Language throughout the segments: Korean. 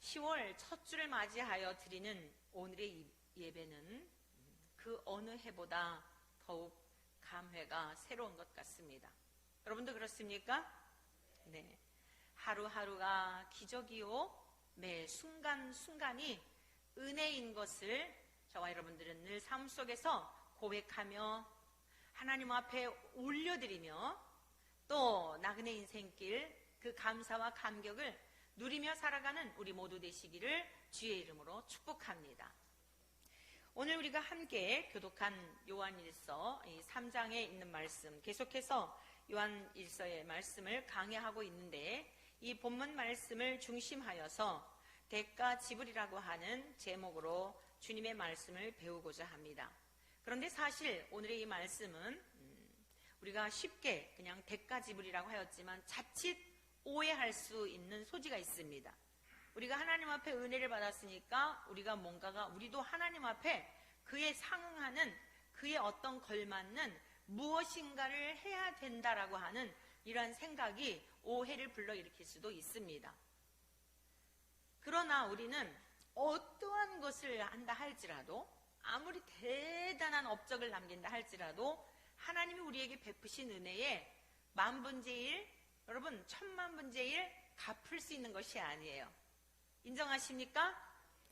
10월 첫 주를 맞이하여 드리는 오늘의 예배는 그 어느 해보다 더욱 감회가 새로운 것 같습니다. 여러분도 그렇습니까? 네. 하루하루가 기적이요, 매 순간순간이 은혜인 것을 저와 여러분들은 늘 삶 속에서 고백하며 하나님 앞에 올려드리며 또 나그네 인생길 그 감사와 감격을 누리며 살아가는 우리 모두 되시기를 주의 이름으로 축복합니다. 오늘 우리가 함께 교독한 요한일서 3장에 있는 말씀, 계속해서 요한일서의 말씀을 강해하고 있는데 이 본문 말씀을 중심하여서 대가 지불이라고 하는 제목으로 주님의 말씀을 배우고자 합니다. 그런데 사실 오늘의 이 말씀은 우리가 쉽게 그냥 대가 지불이라고 하였지만 자칫 오해할 수 있는 소지가 있습니다. 우리가 하나님 앞에 은혜를 받았으니까 우리가 뭔가가 우리도 하나님 앞에 그에 상응하는 그의 어떤 걸맞는 무엇인가를 해야 된다라고 하는 이러한 생각이 오해를 불러일으킬 수도 있습니다. 그러나 우리는 어떠한 것을 한다 할지라도 아무리 대단한 업적을 남긴다 할지라도 하나님이 우리에게 베푸신 은혜에 만분의 일, 여러분 천만분의 일 갚을 수 있는 것이 아니에요. 인정하십니까?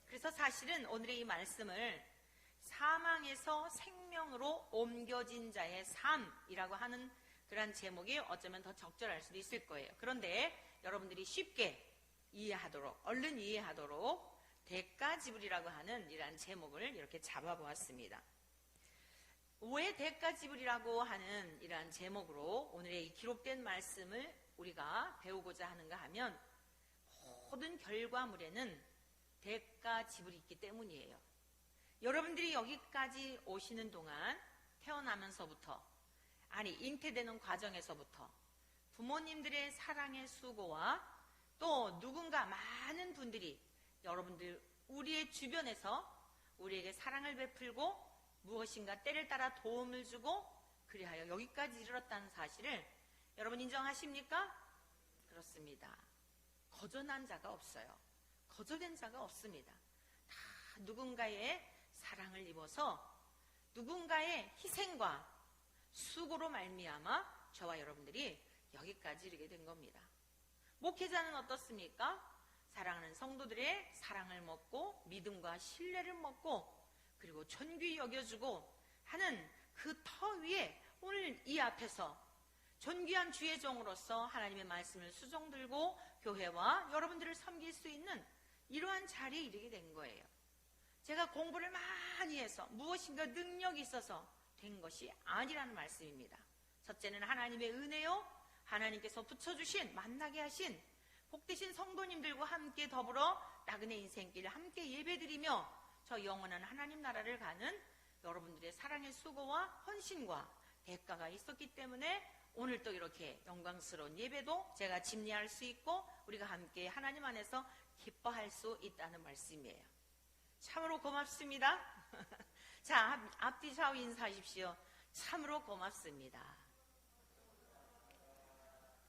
그래서 사실은 오늘의 이 말씀을 사망에서 생명으로 옮겨진 자의 삶이라고 하는 그런 제목이 어쩌면 더 적절할 수도 있을 거예요. 그런데 여러분들이 쉽게 이해하도록, 얼른 이해하도록 대가 지불이라고 하는 이러한 제목을 이렇게 잡아보았습니다. 왜 대가 지불이라고 하는 이러한 제목으로 오늘의 이 기록된 말씀을 우리가 배우고자 하는가 하면 모든 결과물에는 대가 지불이 있기 때문이에요. 여러분들이 여기까지 오시는 동안 태어나면서부터, 아니 잉태되는 과정에서부터 부모님들의 사랑의 수고와 또 누군가 많은 분들이 여러분들 우리의 주변에서 우리에게 사랑을 베풀고 무엇인가 때를 따라 도움을 주고 그리하여 여기까지 이르렀다는 사실을 여러분 인정하십니까? 그렇습니다. 거저난 자가 없어요. 거저된 자가 없습니다. 다 누군가의 사랑을 입어서 누군가의 희생과 수고로 말미암아 저와 여러분들이 여기까지 이르게 된 겁니다. 목회자는 어떻습니까? 사랑하는 성도들의 사랑을 먹고 믿음과 신뢰를 먹고 그리고 존귀히 여겨주고 하는 그 터 위에 오늘 이 앞에서 존귀한 주의 종으로서 하나님의 말씀을 수종 들고 교회와 여러분들을 섬길 수 있는 이러한 자리에 이르게 된 거예요. 제가 공부를 많이 해서 무엇인가 능력이 있어서 된 것이 아니라는 말씀입니다. 첫째는 하나님의 은혜요, 하나님께서 붙여주신 만나게 하신 복되신 성도님들과 함께 더불어 나그네 인생길을 함께 예배드리며 저 영원한 하나님 나라를 가는 여러분들의 사랑의 수고와 헌신과 대가가 있었기 때문에 오늘 또 이렇게 영광스러운 예배도 제가 집례할 수 있고 우리가 함께 하나님 안에서 기뻐할 수 있다는 말씀이에요. 참으로 고맙습니다. 자, 앞뒤 좌우 인사하십시오. 참으로 고맙습니다.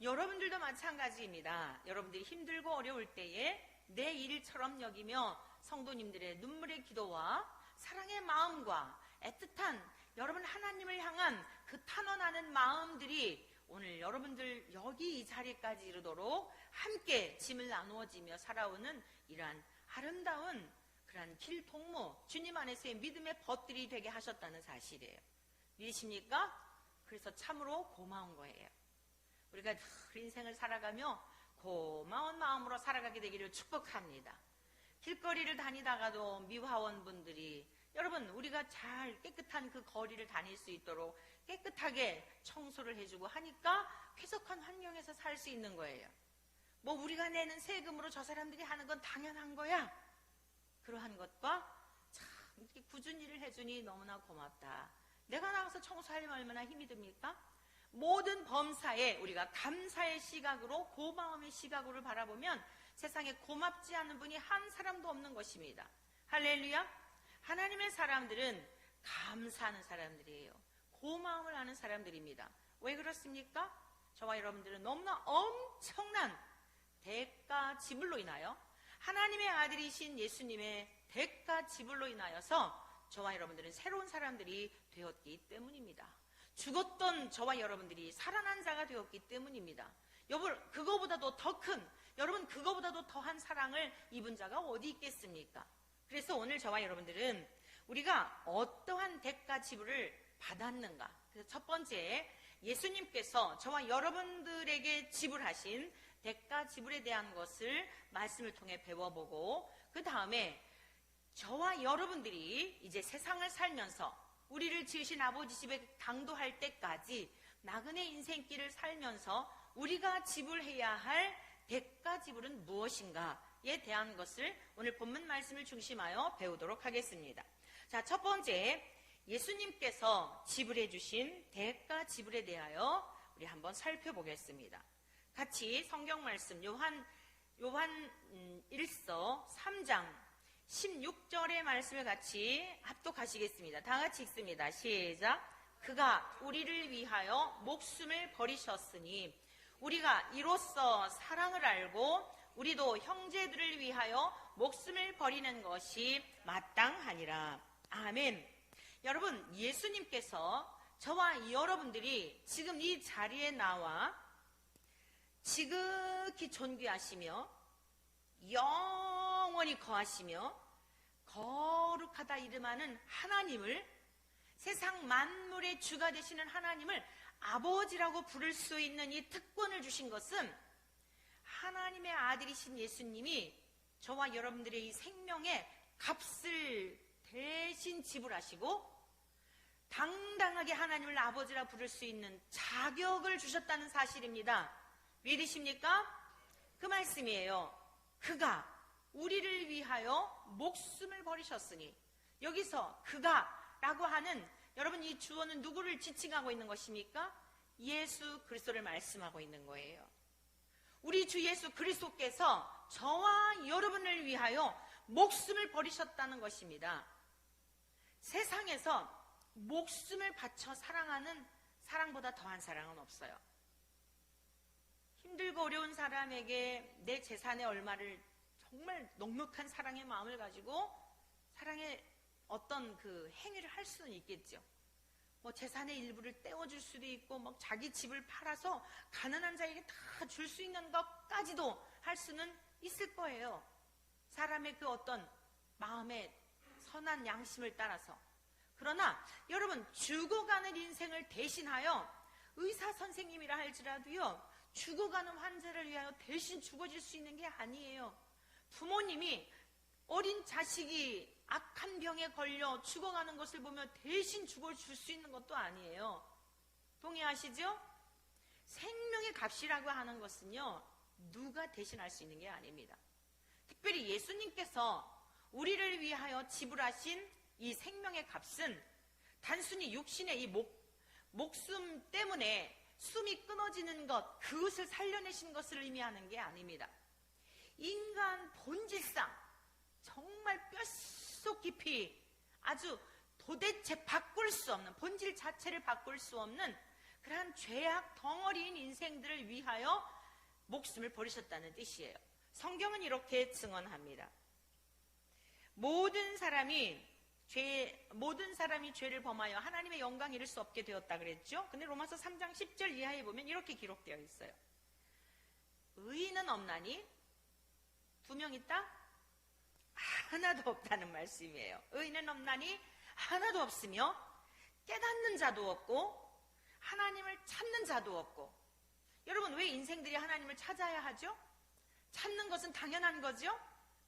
여러분들도 마찬가지입니다. 여러분들이 힘들고 어려울 때에 내 일처럼 여기며 성도님들의 눈물의 기도와 사랑의 마음과 애틋한 여러분 하나님을 향한 그 탄원하는 마음들이 오늘 여러분들 여기 이 자리까지 이르도록 함께 짐을 나누어지며 살아오는 이러한 아름다운 그러한 길동무 주님 안에서의 믿음의 벗들이 되게 하셨다는 사실이에요. 믿으십니까? 그래서 참으로 고마운 거예요. 우리가 늘 인생을 살아가며 고마운 마음으로 살아가게 되기를 축복합니다. 길거리를 다니다가도 미화원분들이 여러분 우리가 잘 깨끗한 그 거리를 다닐 수 있도록 깨끗하게 청소를 해주고 하니까 쾌적한 환경에서 살 수 있는 거예요. 뭐 우리가 내는 세금으로 저 사람들이 하는 건 당연한 거야. 그러한 것과 참 이렇게 꾸준히 일을 해주니 너무나 고맙다. 내가 나가서 청소하려면 얼마나 힘이 듭니까? 모든 범사에 우리가 감사의 시각으로 고마움의 시각으로 바라보면 세상에 고맙지 않은 분이 한 사람도 없는 것입니다. 할렐루야. 하나님의 사람들은 감사하는 사람들이에요. 고마움을 하는 사람들입니다. 왜 그렇습니까? 저와 여러분들은 너무나 엄청난 대가 지불로 인하여 하나님의 아들이신 예수님의 대가 지불로 인하여서 저와 여러분들은 새로운 사람들이 되었기 때문입니다. 죽었던 저와 여러분들이 살아난 자가 되었기 때문입니다. 여러분, 그거보다도 더 큰, 여러분 그거보다도 더한 사랑을 입은 자가 어디 있겠습니까? 그래서 오늘 저와 여러분들은 우리가 어떠한 대가 지불을 받았는가? 그래서 첫 번째, 예수님께서 저와 여러분들에게 지불하신 대가 지불에 대한 것을 말씀을 통해 배워보고, 그 다음에 저와 여러분들이 이제 세상을 살면서 우리를 지으신 아버지 집에 당도할 때까지 나그네 인생길을 살면서 우리가 지불해야 할 대가 지불은 무엇인가에 대한 것을 오늘 본문 말씀을 중심하여 배우도록 하겠습니다. 자, 첫 번째, 예수님께서 지불해 주신 대가 지불에 대하여 우리 한번 살펴보겠습니다. 같이 성경 말씀 요한 1서 3장 16절의 말씀을 같이 합독하시겠습니다. 다 같이 읽습니다. 시작. 그가 우리를 위하여 목숨을 버리셨으니 우리가 이로써 사랑을 알고 우리도 형제들을 위하여 목숨을 버리는 것이 마땅하니라. 아멘. 여러분, 예수님께서 저와 여러분들이 지금 이 자리에 나와 지극히 존귀하시며 영원히 거하시며 거룩하다 이름하는 하나님을, 세상 만물의 주가 되시는 하나님을 아버지라고 부를 수 있는 이 특권을 주신 것은 하나님의 아들이신 예수님이 저와 여러분들의 이 생명의 값을 대신 지불하시고 당당하게 하나님을 아버지라 부를 수 있는 자격을 주셨다는 사실입니다. 믿으십니까? 그 말씀이에요. 그가 우리를 위하여 목숨을 버리셨으니, 여기서 그가 라고 하는, 여러분 이 주어는 누구를 지칭하고 있는 것입니까? 예수 그리스도를 말씀하고 있는 거예요. 우리 주 예수 그리스도께서 저와 여러분을 위하여 목숨을 버리셨다는 것입니다. 세상에서 목숨을 바쳐 사랑하는 사랑보다 더한 사랑은 없어요. 힘들고 어려운 사람에게 내 재산의 얼마를 정말 넉넉한 사랑의 마음을 가지고 사랑의 어떤 그 행위를 할 수는 있겠죠. 뭐 재산의 일부를 떼어줄 수도 있고, 뭐 자기 집을 팔아서 가난한 자에게 다 줄 수 있는 것까지도 할 수는 있을 거예요. 사람의 그 어떤 마음의 선한 양심을 따라서. 그러나 여러분, 죽어가는 인생을 대신하여 의사 선생님이라 할지라도요, 죽어가는 환자를 위하여 대신 죽어질 수 있는 게 아니에요. 부모님이 어린 자식이 악한 병에 걸려 죽어가는 것을 보며 대신 죽어줄 수 있는 것도 아니에요. 동의하시죠? 생명의 값이라고 하는 것은요, 누가 대신할 수 있는 게 아닙니다. 특별히 예수님께서 우리를 위하여 지불하신 이 생명의 값은 단순히 육신의 이 목숨 때문에 숨이 끊어지는 것, 그것을 살려내신 것을 의미하는 게 아닙니다. 인간 본질상 정말 뼛속 깊이 아주 도대체 바꿀 수 없는, 본질 자체를 바꿀 수 없는 그러한 죄악 덩어리인 인생들을 위하여 목숨을 버리셨다는 뜻이에요. 성경은 이렇게 증언합니다. 모든 사람이 죄를 범하여 하나님의 영광 이룰 수 없게 되었다 그랬죠. 근데 로마서 3장 10절 이하에 보면 이렇게 기록되어 있어요. 의인은 없나니? 2명 있다? 하나도 없다는 말씀이에요. 의인은 없나니? 하나도 없으며 깨닫는 자도 없고 하나님을 찾는 자도 없고. 여러분, 왜 인생들이 하나님을 찾아야 하죠? 찾는 것은 당연한 거죠?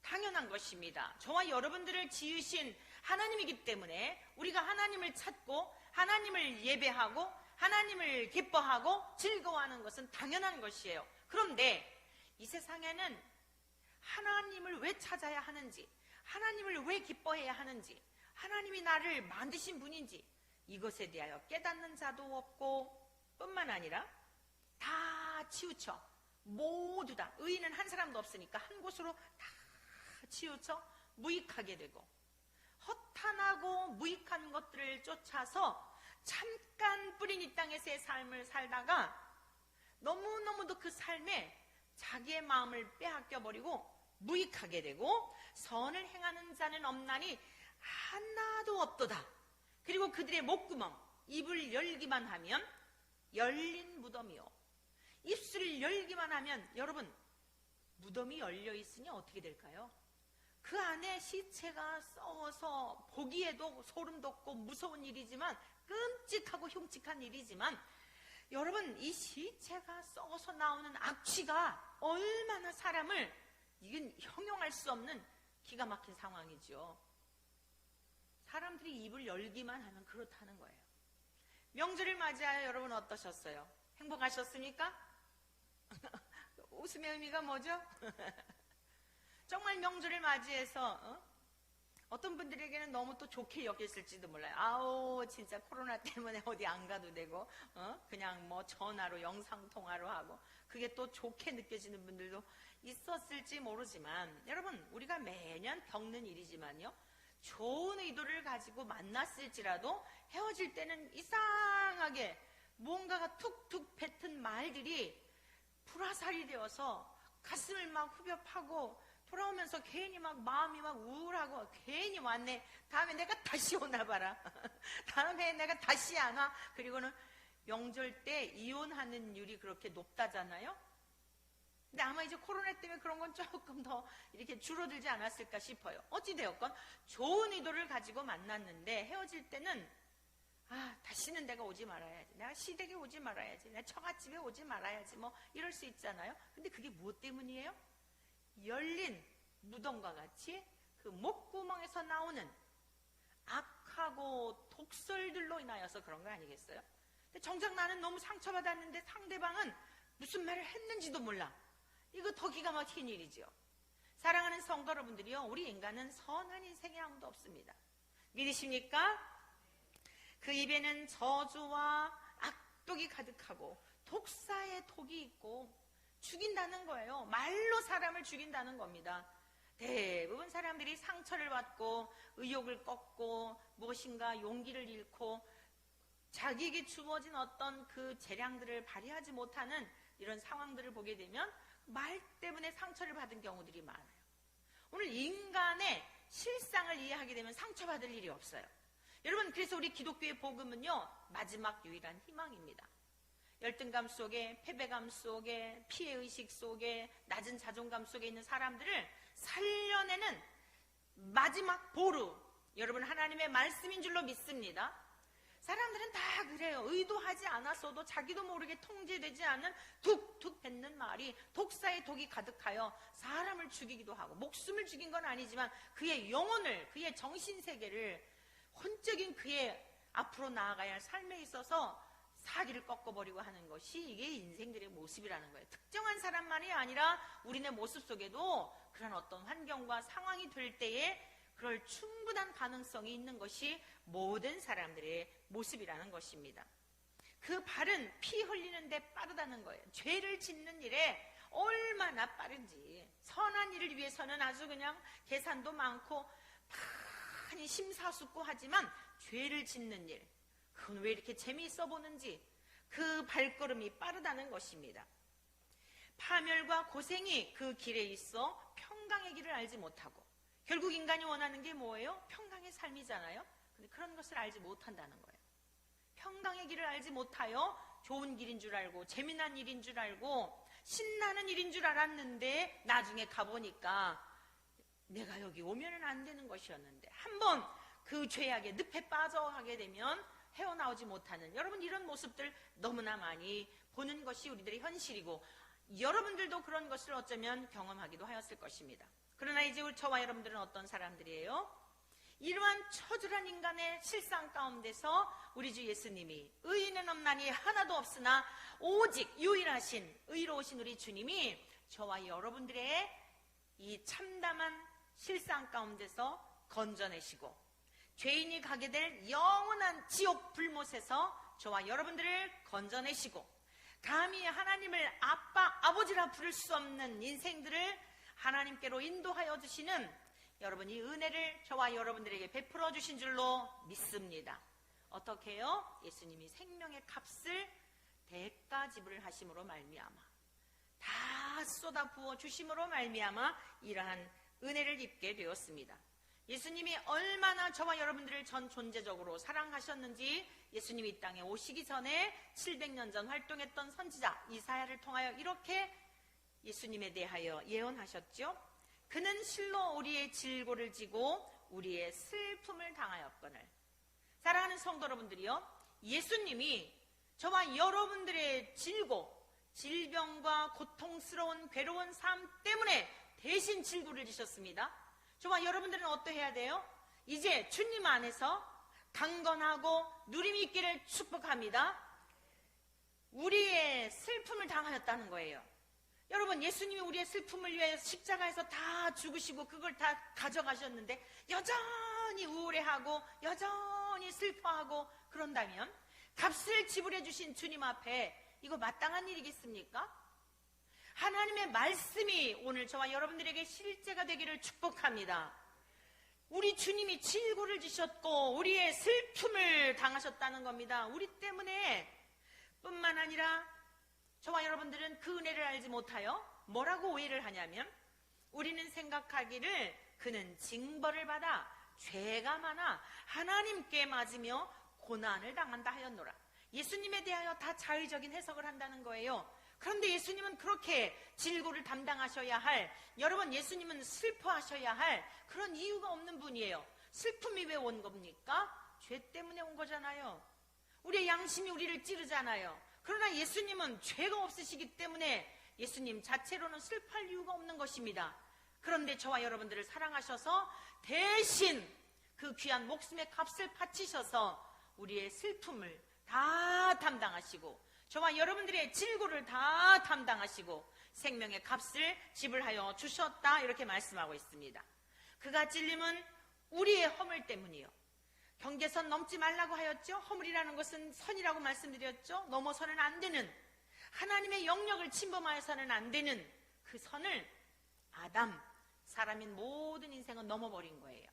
당연한 것입니다. 저와 여러분들을 지으신 하나님이기 때문에 우리가 하나님을 찾고 하나님을 예배하고 하나님을 기뻐하고 즐거워하는 것은 당연한 것이에요. 그런데 이 세상에는 하나님을 왜 찾아야 하는지, 하나님을 왜 기뻐해야 하는지, 하나님이 나를 만드신 분인지 이것에 대하여 깨닫는 자도 없고, 뿐만 아니라 다 치우쳐, 모두 다, 의인은 한 사람도 없으니까 한 곳으로 다 치우쳐 무익하게 되고, 허탄하고 무익한 것들을 쫓아서 잠깐 뿌린 이 땅에서의 삶을 살다가 너무너무도 그 삶에 자기의 마음을 빼앗겨버리고 무익하게 되고 선을 행하는 자는 없나니 하나도 없도다. 그리고 그들의 목구멍 입을 열기만 하면 열린 무덤이요. 입술을 열기만 하면 여러분 무덤이 열려 있으니 어떻게 될까요? 그 안에 시체가 썩어서 보기에도 소름 돋고 무서운 일이지만 끔찍하고 흉측한 일이지만 여러분 이 시체가 썩어서 나오는 악취가 얼마나 사람을 이건 형용할 수 없는 기가 막힌 상황이죠. 사람들이 입을 열기만 하면 그렇다는 거예요. 명절을 맞이하여 여러분 어떠셨어요? 행복하셨습니까? 웃음의 의미가 뭐죠? 정말 명절을 맞이해서 어떤 분들에게는 너무 또 좋게 여겼을지도 몰라요. 아우 진짜 코로나 때문에 어디 안 가도 되고 그냥 뭐 전화로 영상통화로 하고 그게 또 좋게 느껴지는 분들도 있었을지 모르지만 여러분 우리가 매년 겪는 일이지만요, 좋은 의도를 가지고 만났을지라도 헤어질 때는 이상하게 뭔가가 툭툭 뱉은 말들이 불화살이 되어서 가슴을 막 후벼 파고 돌아오면서 괜히 막 마음이 막 우울하고 괜히 왔네. 다음에 내가 다시 오나 봐라. 다음에 내가 다시 안 와. 그리고는 명절 때 이혼하는 율이 그렇게 높다잖아요. 근데 아마 이제 코로나 때문에 그런 건 조금 더 이렇게 줄어들지 않았을까 싶어요. 어찌되었건 좋은 의도를 가지고 만났는데 헤어질 때는 다시는 내가 오지 말아야지. 내가 시댁에 오지 말아야지. 내가 처갓집에 오지 말아야지. 뭐 이럴 수 있잖아요. 근데 그게 무엇 때문이에요? 열린 무덤과 같이 그 목구멍에서 나오는 악하고 독설들로 인하여서 그런 거 아니겠어요? 근데 정작 나는 너무 상처받았는데 상대방은 무슨 말을 했는지도 몰라. 이거 더 기가 막힌 일이죠. 사랑하는 성도 여러분들이요, 우리 인간은 선한 인생이 아무도 없습니다. 믿으십니까? 그 입에는 저주와 악독이 가득하고 독사의 독이 있고 죽인다는 거예요. 말로 사람을 죽인다는 겁니다. 대부분 사람들이 상처를 받고 의욕을 꺾고 무엇인가 용기를 잃고 자기에게 주어진 어떤 그 재량들을 발휘하지 못하는 이런 상황들을 보게 되면 말 때문에 상처를 받은 경우들이 많아요. 오늘 인간의 실상을 이해하게 되면 상처받을 일이 없어요. 여러분, 그래서 우리 기독교의 복음은요, 마지막 유일한 희망입니다. 열등감 속에, 패배감 속에, 피해의식 속에, 낮은 자존감 속에 있는 사람들을 살려내는 마지막 보루, 여러분 하나님의 말씀인 줄로 믿습니다. 사람들은 다 그래요. 의도하지 않았어도 자기도 모르게 통제되지 않는 툭툭 뱉는 말이 독사의 독이 가득하여 사람을 죽이기도 하고, 목숨을 죽인 건 아니지만 그의 영혼을, 그의 정신세계를, 혼적인 그의 앞으로 나아가야 할 삶에 있어서 사기를 꺾어버리고 하는 것이 이게 인생들의 모습이라는 거예요. 특정한 사람만이 아니라 우리네 모습 속에도 그런 어떤 환경과 상황이 될 때에 그럴 충분한 가능성이 있는 것이 모든 사람들의 모습이라는 것입니다. 그 발은 피 흘리는데 빠르다는 거예요. 죄를 짓는 일에 얼마나 빠른지. 선한 일을 위해서는 아주 그냥 계산도 많고 많이 심사숙고하지만 죄를 짓는 일, 그건 왜 이렇게 재미있어 보는지 그 발걸음이 빠르다는 것입니다. 파멸과 고생이 그 길에 있어 평강의 길을 알지 못하고, 결국 인간이 원하는 게 뭐예요? 평강의 삶이잖아요. 근데 그런 것을 알지 못한다는 거예요. 평강의 길을 알지 못하여 좋은 길인 줄 알고 재미난 일인 줄 알고 신나는 일인 줄 알았는데 나중에 가보니까 내가 여기 오면은 안 되는 것이었는데, 한번 그 죄악의 늪에 빠져가게 되면 헤어나오지 못하는, 여러분 이런 모습들 너무나 많이 보는 것이 우리들의 현실이고 여러분들도 그런 것을 어쩌면 경험하기도 하였을 것입니다. 그러나 이제 저와 여러분들은 어떤 사람들이에요? 이러한 처절한 인간의 실상 가운데서 우리 주 예수님이 의인은 없나니 하나도 없으나 오직 유일하신 의로우신 우리 주님이 저와 여러분들의 이 참담한 실상 가운데서 건져내시고 죄인이 가게 될 영원한 지옥 불못에서 저와 여러분들을 건져내시고 감히 하나님을 아빠, 아버지라 부를 수 없는 인생들을 하나님께로 인도하여 주시는 여러분 이 은혜를 저와 여러분들에게 베풀어 주신 줄로 믿습니다. 어떻게 해요? 예수님이 생명의 값을 대가 지불하심으로 말미암아 다 다 쏟아 부어 주심으로 말미암아 이러한 은혜를 입게 되었습니다. 예수님이 얼마나 저와 여러분들을 전 존재적으로 사랑하셨는지 예수님이 이 땅에 오시기 전에 700년 전 활동했던 선지자 이사야를 통하여 이렇게 예수님에 대하여 예언하셨죠. 그는 실로 우리의 질고를 지고 우리의 슬픔을 당하였거늘. 사랑하는 성도 여러분들이요, 예수님이 저와 여러분들의 질고, 질병과 고통스러운 괴로운 삶 때문에 대신 질고를 지셨습니다. 저와 여러분들은 어떠해야 돼요? 이제 주님 안에서 강건하고 누림이 있기를 축복합니다. 우리의 슬픔을 당하였다는 거예요. 여러분, 예수님이 우리의 슬픔을 위해 십자가에서 다 죽으시고 그걸 다 가져가셨는데 여전히 우울해하고 여전히 슬퍼하고 그런다면 값을 지불해 주신 주님 앞에 이거 마땅한 일이겠습니까? 하나님의 말씀이 오늘 저와 여러분들에게 실제가 되기를 축복합니다. 우리 주님이 질고를 지셨고 우리의 슬픔을 당하셨다는 겁니다. 우리 때문에 뿐만 아니라 저와 여러분들은 그 은혜를 알지 못하여 뭐라고 오해를 하냐면 우리는 생각하기를 그는 징벌을 받아 죄가 많아 하나님께 맞으며 고난을 당한다 하였노라. 예수님에 대하여 다 자의적인 해석을 한다는 거예요. 그런데 예수님은 그렇게 질고를 담당하셔야 할, 여러분 예수님은 슬퍼하셔야 할 그런 이유가 없는 분이에요. 슬픔이 왜 온 겁니까? 죄 때문에 온 거잖아요. 우리의 양심이 우리를 찌르잖아요. 그러나 예수님은 죄가 없으시기 때문에 예수님 자체로는 슬퍼할 이유가 없는 것입니다. 그런데 저와 여러분들을 사랑하셔서 대신 그 귀한 목숨의 값을 바치셔서 우리의 슬픔을 다 담당하시고 저와 여러분들의 질고를 다 담당하시고 생명의 값을 지불하여 주셨다, 이렇게 말씀하고 있습니다. 그가 찔림은 우리의 허물 때문이요. 경계선 넘지 말라고 하였죠. 허물이라는 것은 선이라고 말씀드렸죠. 넘어서는 안 되는, 하나님의 영역을 침범하여서는 안 되는 그 선을 아담, 사람인 모든 인생은 넘어버린 거예요.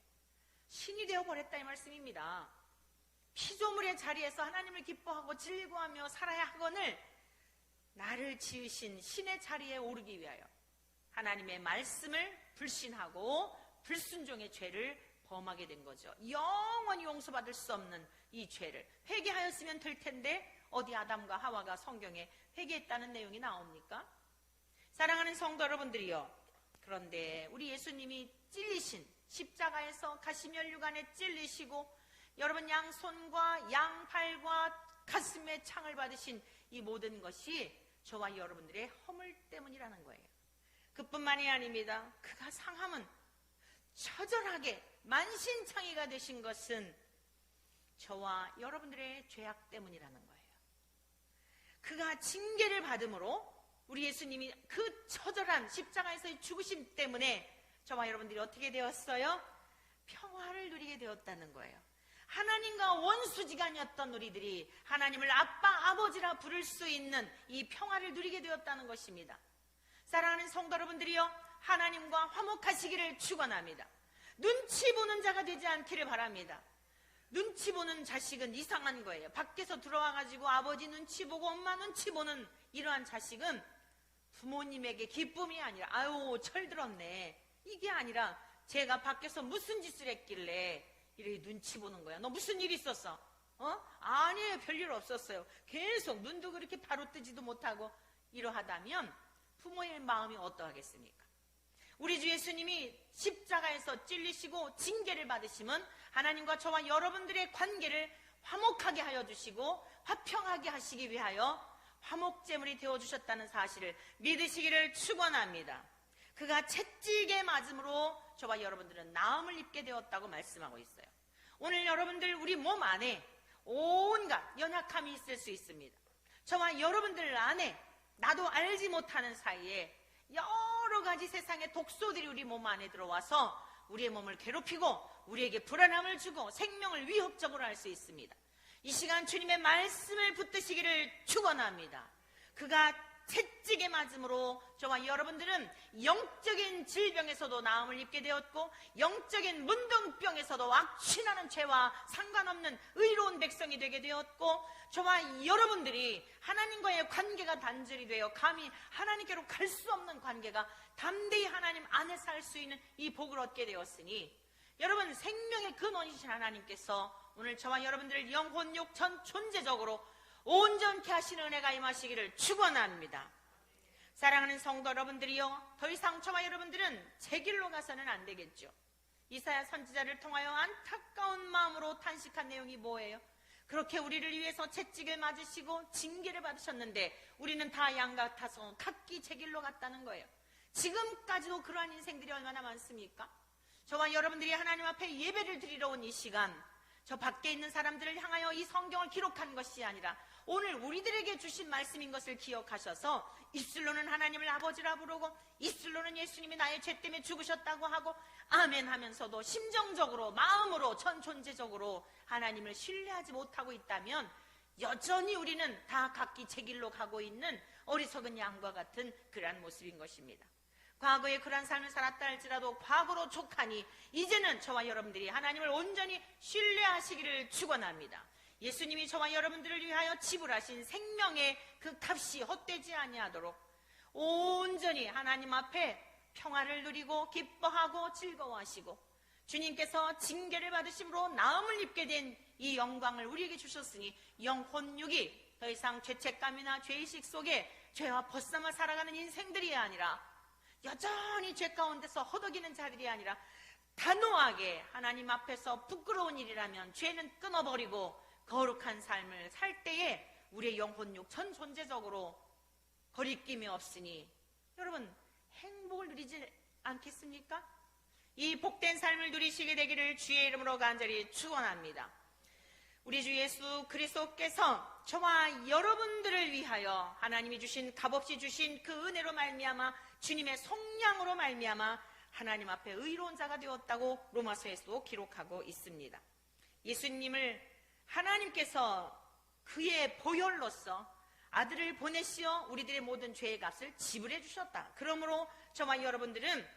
신이 되어버렸다 이 말씀입니다. 피조물의 자리에서 하나님을 기뻐하고 즐거워하며 살아야 하거늘 나를 지으신 신의 자리에 오르기 위하여 하나님의 말씀을 불신하고 불순종의 죄를 범하게 된 거죠. 영원히 용서받을 수 없는 이 죄를 회개하였으면 될 텐데 어디 아담과 하와가 성경에 회개했다는 내용이 나옵니까? 사랑하는 성도 여러분들이요, 그런데 우리 예수님이 찔리신 십자가에서 가시면류관에 찔리시고 여러분 양손과 양팔과 가슴에 창을 받으신 이 모든 것이 저와 여러분들의 허물 때문이라는 거예요. 그뿐만이 아닙니다. 그가 상함은 처절하게 만신창이가 되신 것은 저와 여러분들의 죄악 때문이라는 거예요. 그가 징계를 받음으로 우리 예수님이 그 처절한 십자가에서의 죽으심 때문에 저와 여러분들이 어떻게 되었어요? 평화를 누리게 되었다는 거예요. 하나님과 원수지간이었던 우리들이 하나님을 아빠, 아버지라 부를 수 있는 이 평화를 누리게 되었다는 것입니다. 사랑하는 성도 여러분들이요, 하나님과 화목하시기를 축원합니다. 눈치 보는 자가 되지 않기를 바랍니다. 눈치 보는 자식은 이상한 거예요. 밖에서 들어와가지고 아버지 눈치 보고 엄마 눈치 보는 이러한 자식은 부모님에게 기쁨이 아니라 아유 철들었네, 이게 아니라 제가 밖에서 무슨 짓을 했길래 이렇게 눈치 보는 거야. 너 무슨 일 있었어? 아니에요, 별일 없었어요. 계속 눈도 그렇게 바로 뜨지도 못하고 이러하다면 부모의 마음이 어떠하겠습니까? 우리 주 예수님이 십자가에서 찔리시고 징계를 받으심은 하나님과 저와 여러분들의 관계를 화목하게 하여 주시고 화평하게 하시기 위하여 화목제물이 되어주셨다는 사실을 믿으시기를 축원합니다. 그가 채찍에 맞음으로 저와 여러분들은 나음을 입게 되었다고 말씀하고 있어요. 오늘 여러분들 우리 몸 안에 온갖 연약함이 있을 수 있습니다. 저와 여러분들 안에 나도 알지 못하는 사이에 여러 가지 세상의 독소들이 우리 몸 안에 들어와서 우리의 몸을 괴롭히고 우리에게 불안함을 주고 생명을 위협적으로 할 수 있습니다. 이 시간 주님의 말씀을 붙드시기를 축원합니다. 그가 채찍에 맞음으로 저와 여러분들은 영적인 질병에서도 나음을 입게 되었고, 영적인 문둥병에서도 악취나는 죄와 상관없는 의로운 백성이 되게 되었고, 저와 여러분들이 하나님과의 관계가 단절이 되어 감히 하나님께로 갈 수 없는 관계가 담대히 하나님 안에서 할 수 있는 이 복을 얻게 되었으니, 여러분, 생명의 근원이신 하나님께서 오늘 저와 여러분들을 영혼, 육천, 존재적으로 온전케 하시는 은혜가 임하시기를 축원합니다. 사랑하는 성도 여러분들이요, 더 이상 저와 여러분들은 제 길로 가서는 안 되겠죠. 이사야 선지자를 통하여 안타까운 마음으로 탄식한 내용이 뭐예요? 그렇게 우리를 위해서 채찍을 맞으시고 징계를 받으셨는데 우리는 다 양 같아서 각기 제 길로 갔다는 거예요. 지금까지도 그러한 인생들이 얼마나 많습니까? 저와 여러분들이 하나님 앞에 예배를 드리러 온 이 시간, 저 밖에 있는 사람들을 향하여 이 성경을 기록한 것이 아니라 오늘 우리들에게 주신 말씀인 것을 기억하셔서 입술로는 하나님을 아버지라 부르고 입술로는 예수님이 나의 죄 때문에 죽으셨다고 하고 아멘 하면서도 심정적으로, 마음으로, 전 존재적으로 하나님을 신뢰하지 못하고 있다면 여전히 우리는 다 각기 제 길로 가고 있는 어리석은 양과 같은 그러한 모습인 것입니다. 과거에 그러한 삶을 살았다 할지라도 과거로 족하니 이제는 저와 여러분들이 하나님을 온전히 신뢰하시기를 축원합니다. 예수님이 저와 여러분들을 위하여 지불하신 생명의 그 값이 헛되지 아니하도록 온전히 하나님 앞에 평화를 누리고 기뻐하고 즐거워하시고 주님께서 징계를 받으심으로 나음을 입게 된 이 영광을 우리에게 주셨으니 영혼 육이 더 이상 죄책감이나 죄의식 속에 죄와 벗삼아 살아가는 인생들이 아니라 여전히 죄 가운데서 허덕이는 자들이 아니라 단호하게 하나님 앞에서 부끄러운 일이라면 죄는 끊어버리고 거룩한 삶을 살 때에 우리의 영혼 육 전 존재적으로 거리낌이 없으니 여러분 행복을 누리지 않겠습니까? 이 복된 삶을 누리시게 되기를 주의 이름으로 간절히 축원합니다. 우리 주 예수 그리스도께서 저와 여러분들을 위하여 하나님이 주신 값없이 주신 그 은혜로 말미암아 주님의 속량으로 말미암아 하나님 앞에 의로운 자가 되었다고 로마서에서도 기록하고 있습니다. 예수님을 하나님께서 그의 보혈로서 아들을 보내시어 우리들의 모든 죄의 값을 지불해 주셨다. 그러므로 저와 여러분들은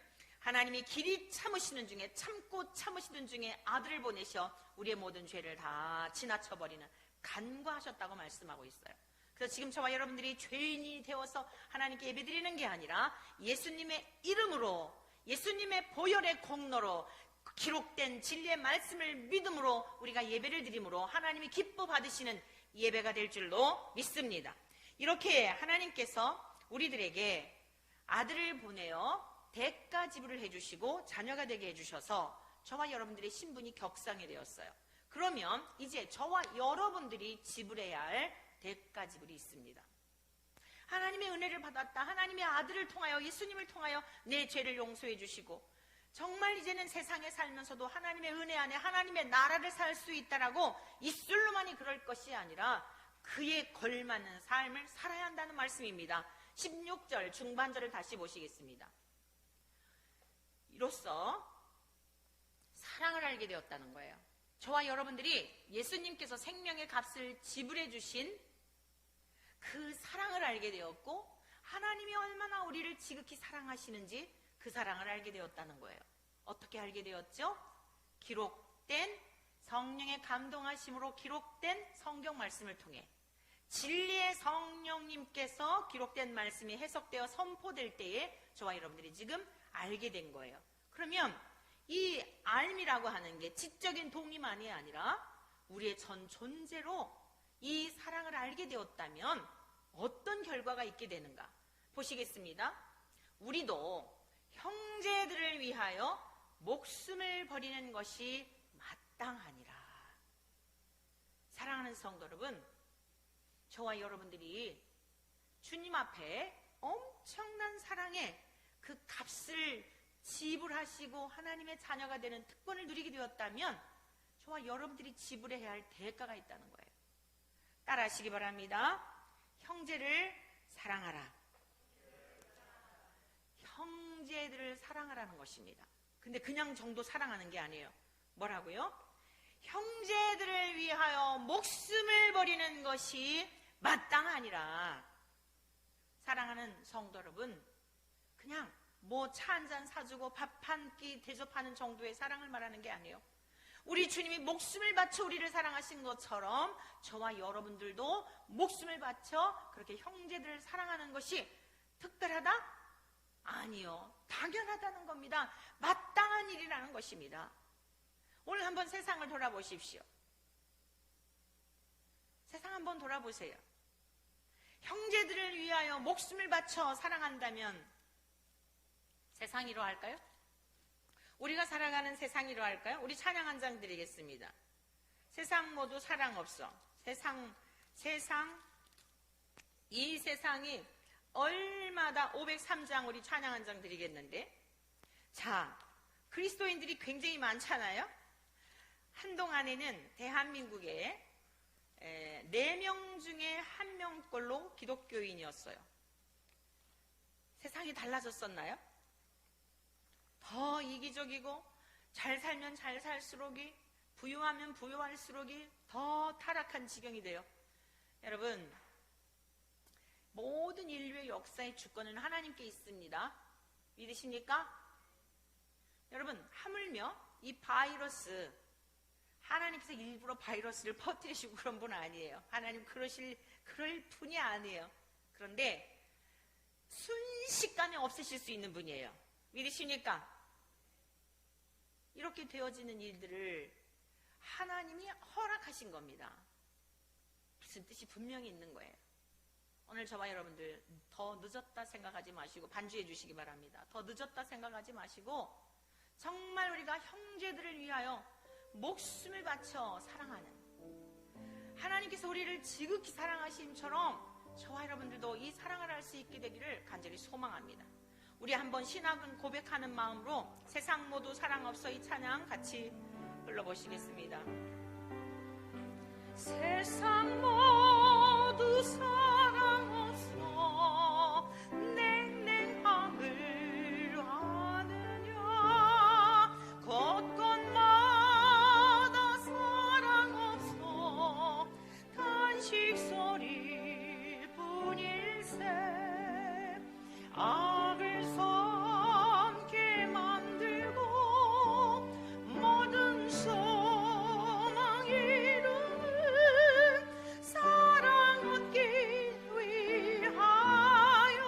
하나님이 길이 참으시는 중에 참고 참으시는 중에 아들을 보내셔 우리의 모든 죄를 다 지나쳐버리는 간과하셨다고 말씀하고 있어요. 그래서 지금 저와 여러분들이 죄인이 되어서 하나님께 예배드리는 게 아니라 예수님의 이름으로, 예수님의 보혈의 공로로 기록된 진리의 말씀을 믿음으로 우리가 예배를 드림으로 하나님이 기뻐 받으시는 예배가 될 줄로 믿습니다. 이렇게 하나님께서 우리들에게 아들을 보내어 대가 지불을 해주시고 자녀가 되게 해주셔서 저와 여러분들의 신분이 격상이 되었어요. 그러면 이제 저와 여러분들이 지불해야 할 대가 지불이 있습니다. 하나님의 은혜를 받았다, 하나님의 아들을 통하여, 예수님을 통하여 내 죄를 용서해 주시고 정말 이제는 세상에 살면서도 하나님의 은혜 안에 하나님의 나라를 살 수 있다라고 입술로만이 그럴 것이 아니라 그에 걸맞는 삶을 살아야 한다는 말씀입니다. 16절 중반절을 다시 보시겠습니다. 이로써 사랑을 알게 되었다는 거예요. 저와 여러분들이 예수님께서 생명의 값을 지불해 주신 그 사랑을 알게 되었고 하나님이 얼마나 우리를 지극히 사랑하시는지 그 사랑을 알게 되었다는 거예요. 어떻게 알게 되었죠? 기록된 성령의 감동하심으로 기록된 성경 말씀을 통해 진리의 성령님께서 기록된 말씀이 해석되어 선포될 때에 저와 여러분들이 지금 알게 된 거예요. 그러면 이 알미라고 하는 게 지적인 동의만이 아니라 우리의 전 존재로 이 사랑을 알게 되었다면 어떤 결과가 있게 되는가 보시겠습니다. 우리도 형제들을 위하여 목숨을 버리는 것이 마땅하니라. 사랑하는 성도 여러분, 저와 여러분들이 주님 앞에 엄청난 사랑의 그 값을 지불하시고 하나님의 자녀가 되는 특권을 누리게 되었다면 저와 여러분들이 지불해야 할 대가가 있다는 거예요. 따라하시기 바랍니다. 형제를 사랑하라. 형제들을 사랑하라는 것입니다. 근데 그냥 정도 사랑하는 게 아니에요. 뭐라고요? 형제들을 위하여 목숨을 버리는 것이 마땅하니라. 사랑하는 성도 여러분, 그냥 뭐 차 한 잔 사주고 밥 한 끼 대접하는 정도의 사랑을 말하는 게 아니에요. 우리 주님이 목숨을 바쳐 우리를 사랑하신 것처럼 저와 여러분들도 목숨을 바쳐 그렇게 형제들을 사랑하는 것이 특별하다? 아니요. 당연하다는 겁니다. 마땅한 일이라는 것입니다. 오늘 한번 세상을 돌아보십시오. 세상 한번 돌아보세요. 형제들을 위하여 목숨을 바쳐 사랑한다면 세상이 이러할까요? 우리가 살아가는 세상이 이러할까요? 우리 찬양 한 장 드리겠습니다. 세상 모두 사랑 없어. 이 세상이 얼마다 503장 우리 찬양 한 장 드리겠는데, 자, 그리스도인들이 굉장히 많잖아요. 한동안에는 대한민국에 4명 중에 1명꼴로 기독교인이었어요. 세상이 달라졌었나요? 더 이기적이고 잘 살면 잘 살수록이, 부유하면 부유할수록이 더 타락한 지경이 돼요. 여러분, 모든 인류의 역사의 주권은 하나님께 있습니다. 믿으십니까? 여러분, 하물며 이 바이러스, 하나님께서 일부러 바이러스를 퍼뜨리시고 그런 분 아니에요. 하나님 그럴 분이 아니에요. 그런데 순식간에 없애실 수 있는 분이에요. 믿으십니까? 이렇게 되어지는 일들을 하나님이 허락하신 겁니다. 무슨 뜻이 분명히 있는 거예요. 오늘 저와 여러분들 더 늦었다 생각하지 마시고 반주해 주시기 바랍니다. 더 늦었다 생각하지 마시고 정말 우리가 형제들을 위하여 목숨을 바쳐 사랑하는, 하나님께서 우리를 지극히 사랑하심처럼 저와 여러분들도 이 사랑을 할 수 있게 되기를 간절히 소망합니다. 우리 한번 신앙은 고백하는 마음으로 세상 모두 사랑 없어 이 찬양 같이 불러보시겠습니다. 세상 모두 사랑 없어 냉랭함을 아느냐, 곳곳마다 사랑 없어 탄식 소리일 뿐일세. 악을 섬게 만들고 모든 소망 이루는 사랑 얻기 위하여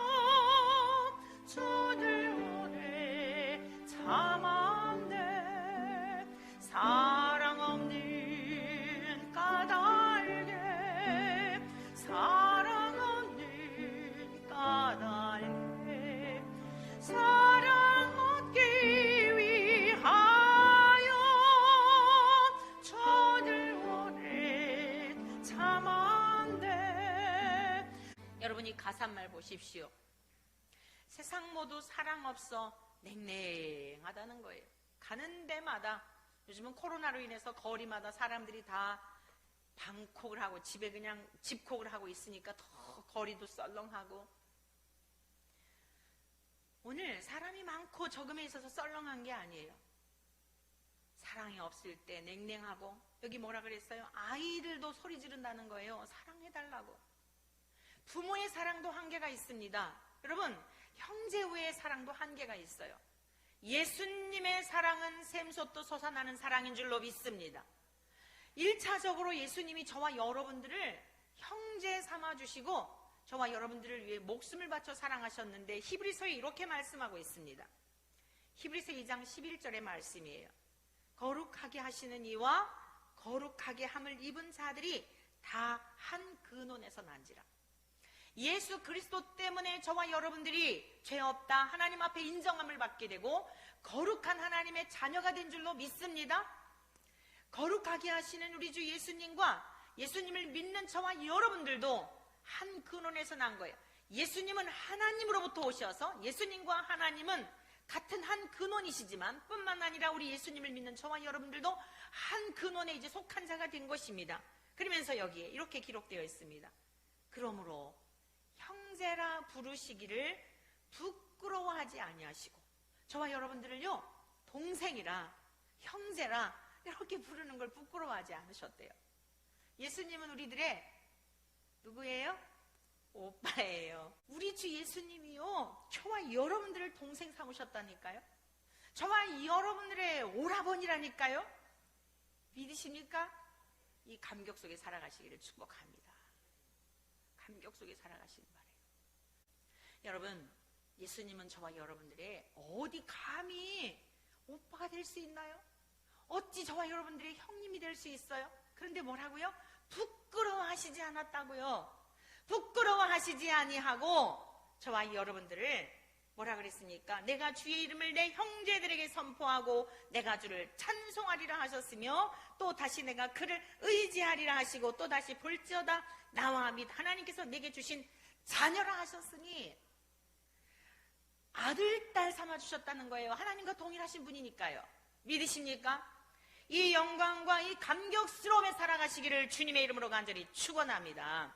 저들 오래 참았네. 사랑 없는 까닭에, 사랑 없는 까닭에 사랑 얻기 위하여 저들 오래 참았네. 여러분, 이 가사말 보십시오. 세상 모두 사랑 없어 냉랭하다는 거예요. 가는 데마다, 요즘은 코로나로 인해서 거리마다 사람들이 다 방콕을 하고 집에 그냥 집콕을 하고 있으니까 더 거리도 썰렁하고, 오늘 사람이 많고 적음에 있어서 썰렁한 게 아니에요. 사랑이 없을 때 냉랭하고, 여기 뭐라 그랬어요? 아이들도 소리 지른다는 거예요. 사랑해달라고. 부모의 사랑도 한계가 있습니다. 여러분, 형제 외의 사랑도 한계가 있어요. 예수님의 사랑은 샘솟도 솟아나는 사랑인 줄로 믿습니다. 1차적으로 예수님이 저와 여러분들을 형제 삼아주시고 저와 여러분들을 위해 목숨을 바쳐 사랑하셨는데, 히브리서에 이렇게 말씀하고 있습니다. 히브리서 2장 11절의 말씀이에요. 거룩하게 하시는 이와 거룩하게 함을 입은 자들이 다 한 근원에서 난지라. 예수 그리스도 때문에 저와 여러분들이 죄 없다, 하나님 앞에 인정함을 받게 되고 거룩한 하나님의 자녀가 된 줄로 믿습니다. 거룩하게 하시는 우리 주 예수님과 예수님을 믿는 저와 여러분들도 한 근원에서 난 거예요. 예수님은 하나님으로부터 오셔서 예수님과 하나님은 같은 한 근원이시지만 뿐만 아니라 우리 예수님을 믿는 저와 여러분들도 한 근원에 이제 속한 자가 된 것입니다. 그러면서 여기에 이렇게 기록되어 있습니다. 그러므로 형제라 부르시기를 부끄러워하지 아니하시고, 저와 여러분들을요 동생이라 형제라 이렇게 부르는 걸 부끄러워하지 않으셨대요. 예수님은 우리들의 누구예요? 오빠예요. 우리 주 예수님이요, 저와 여러분들을 동생 삼으셨다니까요. 저와 여러분들의 오라버니라니까요. 믿으십니까? 이 감격 속에 살아가시기를 축복합니다. 감격 속에 살아가시기 바래요. 여러분, 예수님은 저와 여러분들의 어디 감히 오빠가 될 수 있나요? 어찌 저와 여러분들의 형님이 될 수 있어요? 그런데 뭐라고요? 부끄러워하시지 않았다고요. 부끄러워하시지 아니하고 저와 여러분들을 뭐라 그랬습니까? 내가 주의 이름을 내 형제들에게 선포하고 내가 주를 찬송하리라 하셨으며 또 다시 내가 그를 의지하리라 하시고 또 다시 볼지어다 나와 및 하나님께서 내게 주신 자녀라 하셨으니 아들, 딸 삼아주셨다는 거예요. 하나님과 동일하신 분이니까요. 믿으십니까? 이 영광과 이 감격스러움에 살아가시기를 주님의 이름으로 간절히 축원합니다.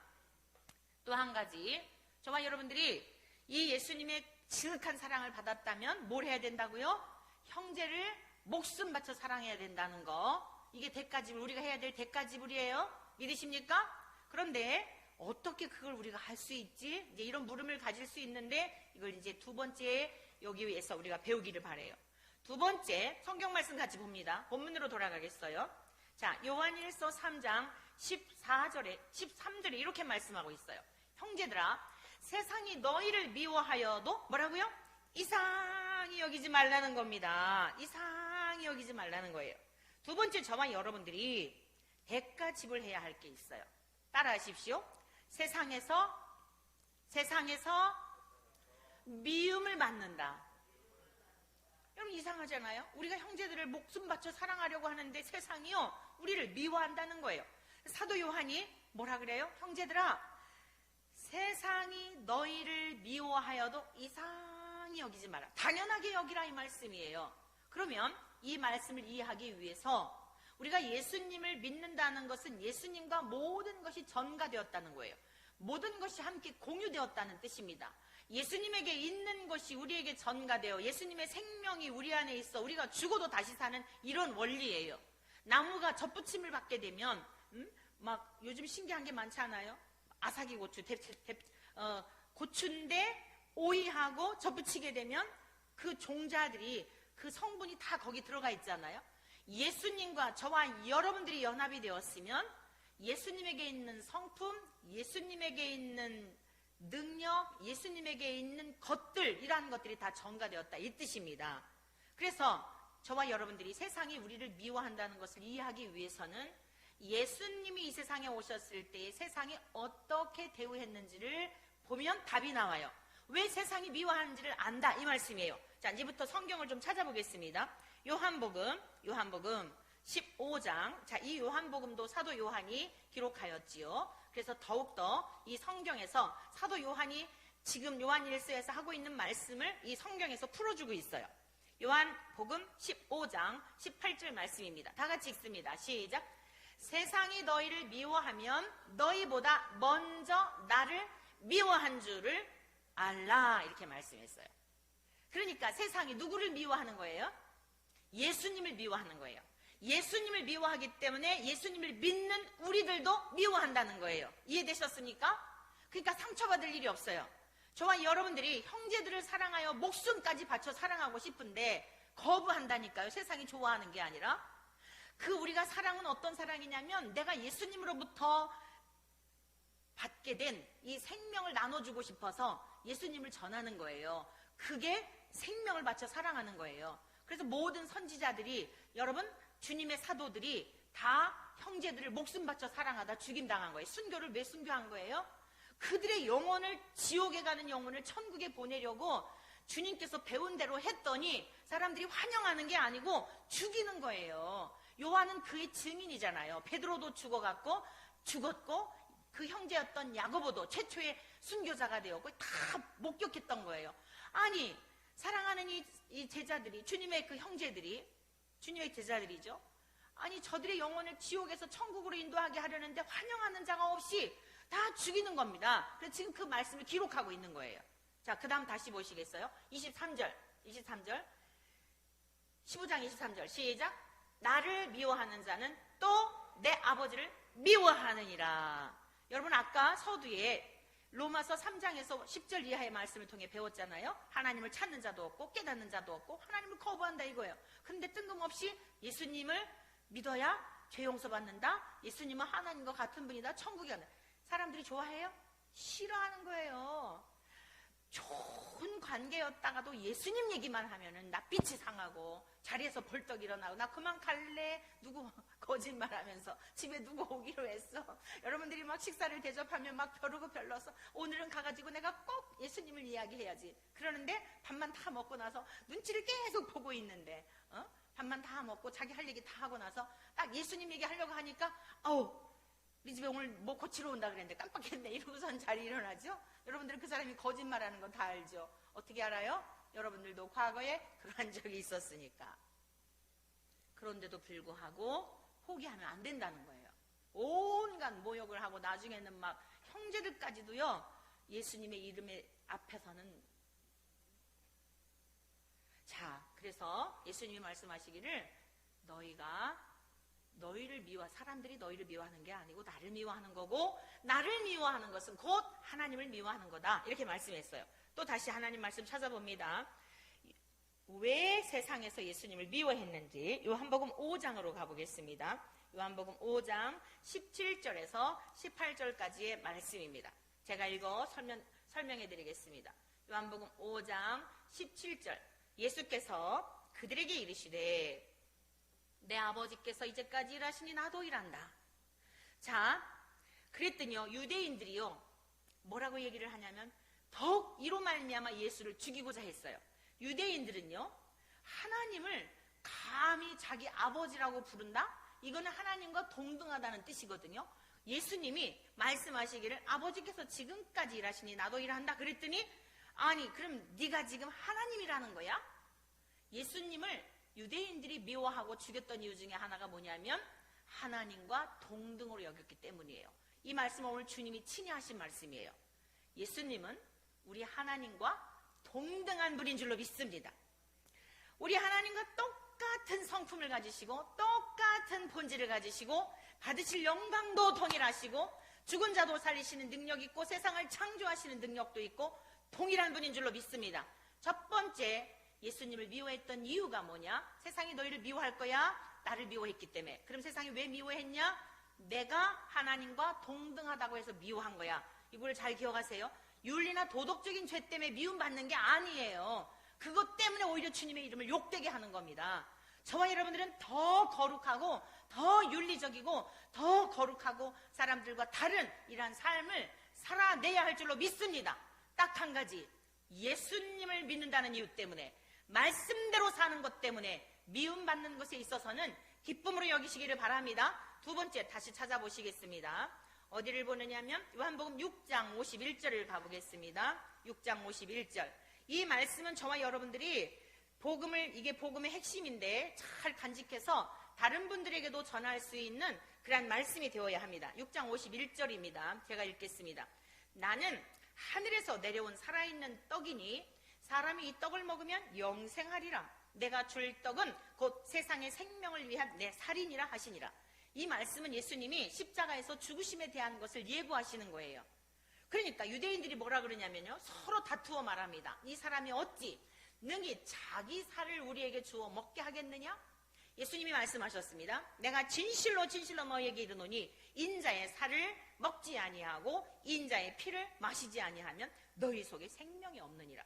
또 한 가지, 저와 여러분들이 이 예수님의 지극한 사랑을 받았다면 뭘 해야 된다고요? 형제를 목숨 바쳐 사랑해야 된다는 거. 이게 대가지불, 우리가 해야 될 대가지불이에요. 믿으십니까? 그런데 어떻게 그걸 우리가 할 수 있지? 이제 이런 물음을 가질 수 있는데 이걸 이제 두 번째 여기 위해서 우리가 배우기를 바래요. 두 번째 성경 말씀 같이 봅니다. 본문으로 돌아가겠어요. 자, 요한일서 3장 14절에 13절에 이렇게 말씀하고 있어요. 형제들아, 세상이 너희를 미워하여도 뭐라고요? 이상히 여기지 말라는 겁니다. 이상히 여기지 말라는 거예요. 두 번째, 저와 여러분들이 대가 지불해야 할 게 있어요. 따라하십시오. 세상에서 미움을 받는다. 여러분, 이상하잖아요? 우리가 형제들을 목숨 바쳐 사랑하려고 하는데 세상이요, 우리를 미워한다는 거예요. 사도 요한이 뭐라 그래요? 형제들아, 세상이 너희를 미워하여도 이상히 여기지 마라. 당연하게 여기라, 이 말씀이에요. 그러면 이 말씀을 이해하기 위해서 우리가 예수님을 믿는다는 것은 예수님과 모든 것이 전가되었다는 거예요. 모든 것이 함께 공유되었다는 뜻입니다. 예수님에게 있는 것이 우리에게 전가되어 예수님의 생명이 우리 안에 있어 우리가 죽어도 다시 사는 이런 원리예요. 나무가 젖붙임을 받게 되면 막 요즘 신기한 게 많지 않아요? 아삭이 고추, 고추인데 오이하고 젖붙이게 되면 그 종자들이, 그 성분이 다 거기 들어가 있잖아요. 예수님과 저와 여러분들이 연합이 되었으면 예수님에게 있는 성품, 예수님에게 있는 능력, 예수님에게 있는 것들이라는 것들이 다 전가되었다, 이 뜻입니다. 그래서 저와 여러분들이 세상이 우리를 미워한다는 것을 이해하기 위해서는 예수님이 이 세상에 오셨을 때에 세상이 어떻게 대우했는지를 보면 답이 나와요. 왜 세상이 미워하는지를 안다, 이 말씀이에요. 자, 이제부터 성경을 좀 찾아보겠습니다. 요한복음 15장. 자, 이 요한복음도 사도 요한이 기록하였지요. 그래서 더욱더 이 성경에서 사도 요한이 지금 요한일서에서 하고 있는 말씀을 이 성경에서 풀어주고 있어요. 요한복음 15장 18절 말씀입니다. 다 같이 읽습니다. 시작. 세상이 너희를 미워하면 너희보다 먼저 나를 미워한 줄을 알라, 이렇게 말씀했어요. 그러니까 세상이 누구를 미워하는 거예요? 예수님을 미워하는 거예요. 예수님을 미워하기 때문에 예수님을 믿는 우리들도 미워한다는 거예요. 이해되셨습니까? 그러니까 상처받을 일이 없어요. 저와 여러분들이 형제들을 사랑하여 목숨까지 바쳐 사랑하고 싶은데 거부한다니까요. 세상이 좋아하는 게 아니라. 그 우리가 사랑은 어떤 사랑이냐면 내가 예수님으로부터 받게 된 이 생명을 나눠주고 싶어서 예수님을 전하는 거예요. 그게 생명을 바쳐 사랑하는 거예요. 그래서 모든 선지자들이, 여러분, 주님의 사도들이 다 형제들을 목숨 바쳐 사랑하다 죽임당한 거예요. 순교를 왜 순교한 거예요? 그들의 영혼을, 지옥에 가는 영혼을 천국에 보내려고 주님께서 배운 대로 했더니 사람들이 환영하는 게 아니고 죽이는 거예요. 요한은 그의 증인이잖아요. 베드로도 죽었고 그 형제였던 야고보도 최초의 순교자가 되었고 다 목격했던 거예요. 아니, 사랑하는 이 제자들이, 주님의 그 형제들이, 주님의 제자들이죠. 아니, 저들의 영혼을 지옥에서 천국으로 인도하게 하려는데 환영하는 자가 없이 다 죽이는 겁니다. 그래서 지금 그 말씀을 기록하고 있는 거예요. 자, 그 다음 다시 보시겠어요? 23절 15장 23절 시작. 나를 미워하는 자는 또 내 아버지를 미워하느니라. 여러분, 아까 서두에 로마서 3장에서 10절 이하의 말씀을 통해 배웠잖아요. 하나님을 찾는 자도 없고 깨닫는 자도 없고 하나님을 거부한다 이거예요. 그런데 뜬금없이 예수님을 믿어야 죄 용서받는다, 예수님은 하나님과 같은 분이다, 천국에 간다. 사람들이 좋아해요? 싫어하는 거예요. 좋은 관계였다가도 예수님 얘기만 하면은 낯빛이 상하고 자리에서 벌떡 일어나고 나 그만 갈래, 누구 거짓말하면서 집에 누구 오기로 했어, 여러분들이 막 식사를 대접하면 막 벼르고 별러서 오늘은 가가지고 내가 꼭 예수님을 이야기해야지 그러는데 밥만 다 먹고 나서 눈치를 계속 보고 있는데 밥만 다 먹고 자기 할 얘기 다 하고 나서 딱 예수님 얘기하려고 하니까 우리 집에 오늘 뭐 고치러 온다 그랬는데 깜빡했네 이러고선 자리 일어나죠. 여러분들은 그 사람이 거짓말하는 거 다 알죠. 어떻게 알아요? 여러분들도 과거에 그런 적이 있었으니까. 그런데도 불구하고 포기하면 안 된다는 거예요. 온갖 모욕을 하고 나중에는 막 형제들까지도요, 예수님의 이름의 앞에서는. 자, 그래서 예수님이 말씀하시기를 너희를 사람들이 너희를 미워하는 게 아니고 나를 미워하는 거고, 나를 미워하는 것은 곧 하나님을 미워하는 거다, 이렇게 말씀했어요. 또 다시 하나님 말씀 찾아봅니다. 왜 세상에서 예수님을 미워했는지 요한복음 5장으로 가보겠습니다. 요한복음 5장 17절에서 18절까지의 말씀입니다. 제가 읽어 설명해 드리겠습니다. 요한복음 5장 17절, 예수께서 그들에게 이르시되 내 아버지께서 이제까지 일하시니 나도 일한다. 자, 그랬더니요, 유대인들이요 뭐라고 얘기를 하냐면 더욱 이로 말미암아 예수를 죽이고자 했어요. 유대인들은요, 하나님을 감히 자기 아버지라고 부른다? 이거는 하나님과 동등하다는 뜻이거든요. 예수님이 말씀하시기를 아버지께서 지금까지 일하시니 나도 일한다 그랬더니, 아니 그럼 네가 지금 하나님이라는 거야? 예수님을 유대인들이 미워하고 죽였던 이유 중에 하나가 뭐냐면 하나님과 동등으로 여겼기 때문이에요. 이 말씀은 오늘 주님이 친히 하신 말씀이에요. 예수님은 우리 하나님과 동등한 분인 줄로 믿습니다. 우리 하나님과 똑같은 성품을 가지시고 똑같은 본질을 가지시고 받으실 영광도 동일하시고 죽은 자도 살리시는 능력이 있고 세상을 창조하시는 능력도 있고 동일한 분인 줄로 믿습니다. 첫 번째, 예수님을 미워했던 이유가 뭐냐? 세상이 너희를 미워할 거야. 나를 미워했기 때문에. 그럼 세상이 왜 미워했냐? 내가 하나님과 동등하다고 해서 미워한 거야. 이걸 잘 기억하세요. 윤리나 도덕적인 죄 때문에 미움받는 게 아니에요. 그것 때문에 오히려 주님의 이름을 욕되게 하는 겁니다. 저와 여러분들은 더 거룩하고 더 윤리적이고 더 거룩하고 사람들과 다른 이러한 삶을 살아내야 할 줄로 믿습니다. 딱 한 가지, 예수님을 믿는다는 이유 때문에, 말씀대로 사는 것 때문에 미움받는 것에 있어서는 기쁨으로 여기시기를 바랍니다. 두 번째, 다시 찾아보시겠습니다. 어디를 보느냐면 요한복음 6장 51절을 가보겠습니다. 6장 51절. 이 말씀은 저와 여러분들이 이게 복음의 핵심인데 잘 간직해서 다른 분들에게도 전할 수 있는 그런 말씀이 되어야 합니다. 6장 51절입니다. 제가 읽겠습니다. 나는 하늘에서 내려온 살아있는 떡이니 사람이 이 떡을 먹으면 영생하리라. 내가 줄 떡은 곧 세상의 생명을 위한 내 살이니라 하시니라. 이 말씀은 예수님이 십자가에서 죽으심에 대한 것을 예고하시는 거예요. 그러니까 유대인들이 뭐라 그러냐면요, 서로 다투어 말합니다. 이 사람이 어찌 능히 자기 살을 우리에게 주어 먹게 하겠느냐? 예수님이 말씀하셨습니다. 내가 진실로 진실로 너희에게 이르노니 인자의 살을 먹지 아니하고 인자의 피를 마시지 아니하면 너희 속에 생명이 없느니라.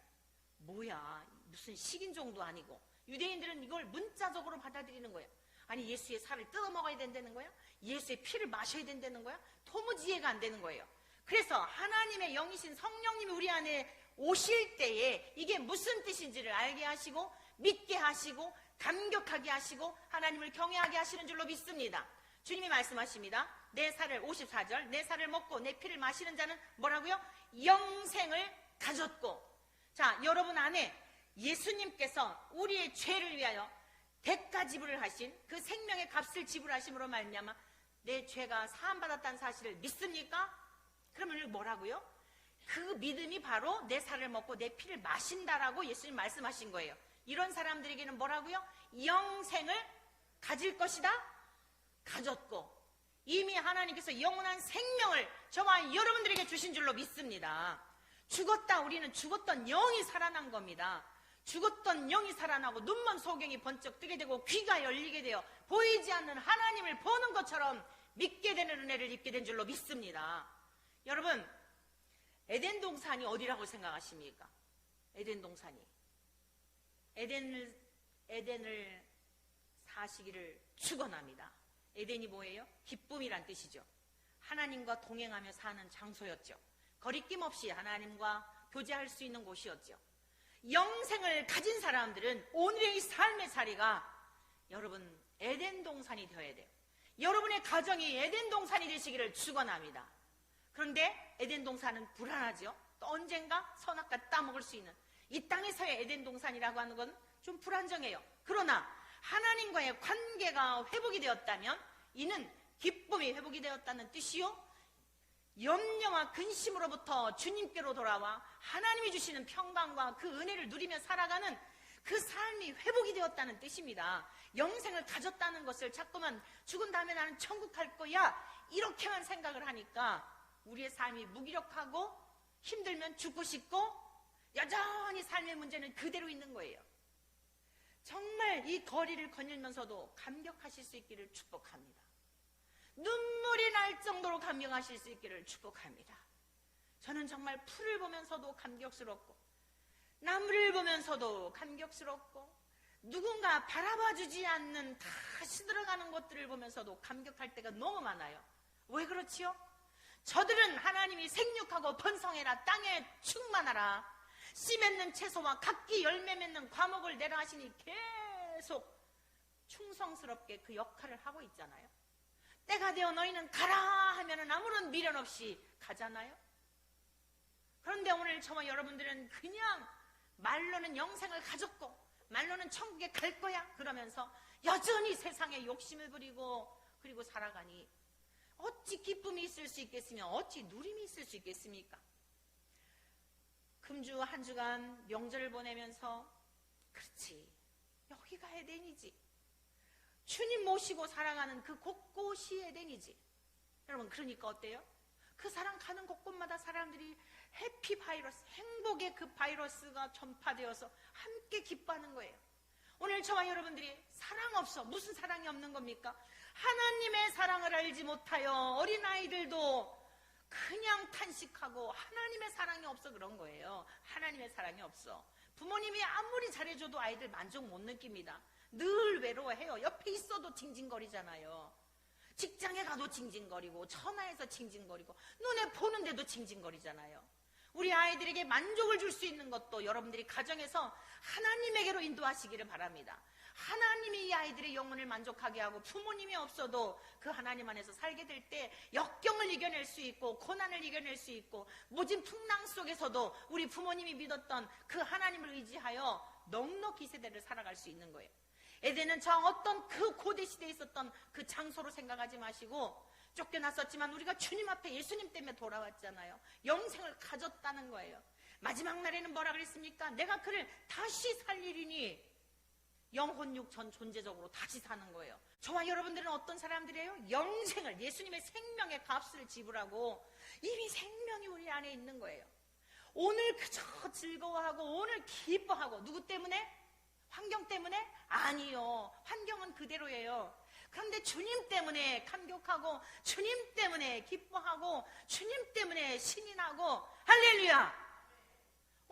뭐야, 무슨 식인종도 아니고. 유대인들은 이걸 문자적으로 받아들이는 거예요. 아니, 예수의 살을 뜯어 먹어야 된다는 거예요? 예수의 피를 마셔야 된다는 거예요? 도무지 이해가 안 되는 거예요. 그래서 하나님의 영이신 성령님이 우리 안에 오실 때에 이게 무슨 뜻인지를 알게 하시고 믿게 하시고 감격하게 하시고 하나님을 경외하게 하시는 줄로 믿습니다. 주님이 말씀하십니다. 내 살을, 54절, 내 살을 먹고 내 피를 마시는 자는 뭐라고요? 영생을 가졌고. 자, 여러분 안에 예수님께서 우리의 죄를 위하여 대가 지불을 하신 그 생명의 값을 지불하심으로 말미암아 내 죄가 사함받았다는 사실을 믿습니까? 그러면 뭐라고요? 그 믿음이 바로 내 살을 먹고 내 피를 마신다라고 예수님 말씀하신 거예요. 이런 사람들에게는 뭐라고요? 영생을 가질 것이다? 가졌고. 이미 하나님께서 영원한 생명을 저와 여러분들에게 주신 줄로 믿습니다. 죽었다, 우리는 죽었던 영이 살아난 겁니다. 죽었던 영이 살아나고 눈먼 소경이 번쩍 뜨게 되고 귀가 열리게 되어 보이지 않는 하나님을 보는 것처럼 믿게 되는 은혜를 입게 된 줄로 믿습니다. 여러분, 에덴 동산이 어디라고 생각하십니까? 에덴 동산이 에덴을 사시기를 축원합니다. 에덴이 뭐예요? 기쁨이란 뜻이죠. 하나님과 동행하며 사는 장소였죠. 거리낌 없이 하나님과 교제할 수 있는 곳이었죠. 영생을 가진 사람들은 오늘의 이 삶의 자리가 여러분 에덴 동산이 되어야 돼요. 여러분의 가정이 에덴 동산이 되시기를 축원합니다. 그런데 에덴 동산은 불안하죠. 또 언젠가 선악과 따먹을 수 있는 이 땅에서의 에덴 동산이라고 하는 건 좀 불안정해요. 그러나 하나님과의 관계가 회복이 되었다면 이는 기쁨이 회복이 되었다는 뜻이요, 염려와 근심으로부터 주님께로 돌아와 하나님이 주시는 평강과 그 은혜를 누리며 살아가는 그 삶이 회복이 되었다는 뜻입니다. 영생을 가졌다는 것을 자꾸만 죽은 다음에 나는 천국 갈 거야 이렇게만 생각을 하니까 우리의 삶이 무기력하고 힘들면 죽고 싶고 여전히 삶의 문제는 그대로 있는 거예요. 정말 이 거리를 거닐면서도 감격하실 수 있기를 축복합니다. 눈물이 날 정도로 감격하실 수 있기를 축복합니다. 저는 정말 풀을 보면서도 감격스럽고 나무를 보면서도 감격스럽고 누군가 바라봐주지 않는 다 시들어가는 것들을 보면서도 감격할 때가 너무 많아요. 왜 그렇지요? 저들은 하나님이 생육하고 번성해라, 땅에 충만하라, 씨 맺는 채소와 각기 열매 맺는 과목을 내라 하시니 계속 충성스럽게 그 역할을 하고 있잖아요. 때가 되어 너희는 가라 하면은 아무런 미련 없이 가잖아요. 그런데 오늘 저와 여러분들은 그냥 말로는 영생을 가졌고 말로는 천국에 갈 거야 그러면서 여전히 세상에 욕심을 부리고 그리고 살아가니 어찌 기쁨이 있을 수 있겠으며 어찌 누림이 있을 수 있겠습니까? 금주 한 주간 명절을 보내면서 그렇지, 여기가 에덴이지, 주님 모시고 살아가는 그 곳곳이 에덴이지. 여러분, 그러니까 어때요? 그 사람 가는 곳곳마다 사람들이 해피 바이러스, 행복의 그 바이러스가 전파되어서 함께 기뻐하는 거예요. 오늘 저와 여러분들이 사랑 없어, 무슨 사랑이 없는 겁니까? 하나님의 사랑을 알지 못하여 어린아이들도 그냥 탄식하고 하나님의 사랑이 없어 그런 거예요. 하나님의 사랑이 없어. 부모님이 아무리 잘해줘도 아이들 만족 못 느낍니다. 늘 외로워해요. 옆에 있어도 징징거리잖아요. 직장에 가도 징징거리고 전화해서 징징거리고 눈에 보는데도 징징거리잖아요. 우리 아이들에게 만족을 줄 수 있는 것도 여러분들이 가정에서 하나님에게로 인도하시기를 바랍니다. 하나님이 이 아이들의 영혼을 만족하게 하고 부모님이 없어도 그 하나님 안에서 살게 될 때 역경을 이겨낼 수 있고 고난을 이겨낼 수 있고 모진 풍랑 속에서도 우리 부모님이 믿었던 그 하나님을 의지하여 넉넉히 세대를 살아갈 수 있는 거예요. 에덴은 저 어떤 그 고대 시대에 있었던 그 장소로 생각하지 마시고 쫓겨났었지만 우리가 주님 앞에 예수님 때문에 돌아왔잖아요. 영생을 가졌다는 거예요. 마지막 날에는 뭐라 그랬습니까? 내가 그를 다시 살리리니 영혼 육전 존재적으로 다시 사는 거예요. 저와 여러분들은 어떤 사람들이에요? 영생을, 예수님의 생명의 값을 지불하고 이미 생명이 우리 안에 있는 거예요. 오늘 그저 즐거워하고 오늘 기뻐하고 누구 때문에? 환경 때문에? 아니요. 환경은 그대로예요. 그런데 주님 때문에 감격하고 주님 때문에 기뻐하고 주님 때문에 신이 나고 할렐루야!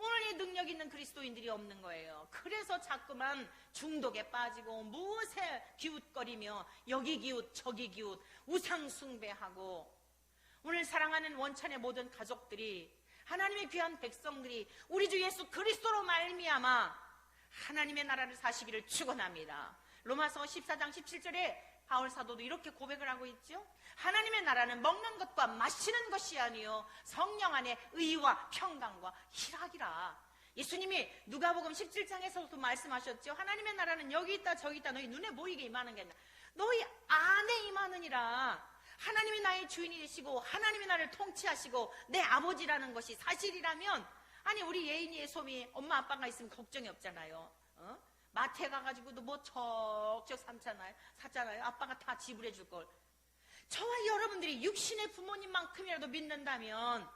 오늘 이 능력 있는 그리스도인들이 없는 거예요. 그래서 자꾸만 중독에 빠지고 무엇에 기웃거리며 여기 기웃 저기 기웃 우상 숭배하고 오늘 사랑하는 원천의 모든 가족들이 하나님의 귀한 백성들이 우리 주 예수 그리스도로 말미암아 하나님의 나라를 사시기를 축원합니다. 로마서 14장 17절에 바울 사도도 이렇게 고백을 하고 있죠. 하나님의 나라는 먹는 것과 마시는 것이 아니요 성령 안에 의와 평강과 희락이라. 예수님이 누가복음 17장에서도 말씀하셨죠. 하나님의 나라는 여기 있다 저기 있다 너희 눈에 보이게 임하는 게 아니라 너희 안에 임하느니라. 하나님이 나의 주인이 되시고 하나님이 나를 통치하시고 내 아버지라는 것이 사실이라면 아니 우리 예인이의 솜이 엄마 아빠가 있으면 걱정이 없잖아요. 마트에 가가지고도 뭐 척척 샀잖아요. 아빠가 다 지불해 줄 걸. 저와 여러분들이 육신의 부모님만큼이라도 믿는다면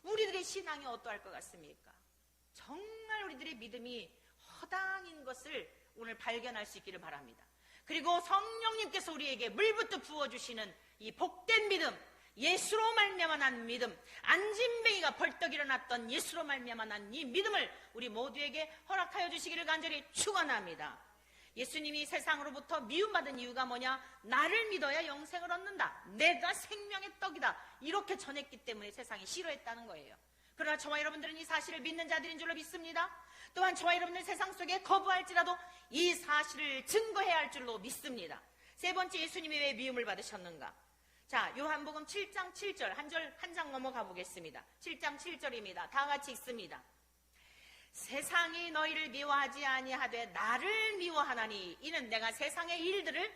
우리들의 신앙이 어떠할 것 같습니까? 정말 우리들의 믿음이 허당인 것을 오늘 발견할 수 있기를 바랍니다. 그리고 성령님께서 우리에게 물부터 부어주시는 이 복된 믿음, 예수로 말미암아 난 믿음, 안진뱅이가 벌떡 일어났던 예수로 말미암아 난 이 믿음을 우리 모두에게 허락하여 주시기를 간절히 축원합니다. 예수님이 세상으로부터 미움받은 이유가 뭐냐? 나를 믿어야 영생을 얻는다, 내가 생명의 떡이다, 이렇게 전했기 때문에 세상이 싫어했다는 거예요. 그러나 저와 여러분들은 이 사실을 믿는 자들인 줄로 믿습니다. 또한 저와 여러분들 세상 속에 거부할지라도 이 사실을 증거해야 할 줄로 믿습니다. 세 번째, 예수님이 왜 미움을 받으셨는가? 자, 요한복음 7장 7절 한 장 넘어가 보겠습니다. 7장 7절입니다. 다 같이 읽습니다. 세상이 너희를 미워하지 아니하되 나를 미워하나니 이는 내가 세상의 일들을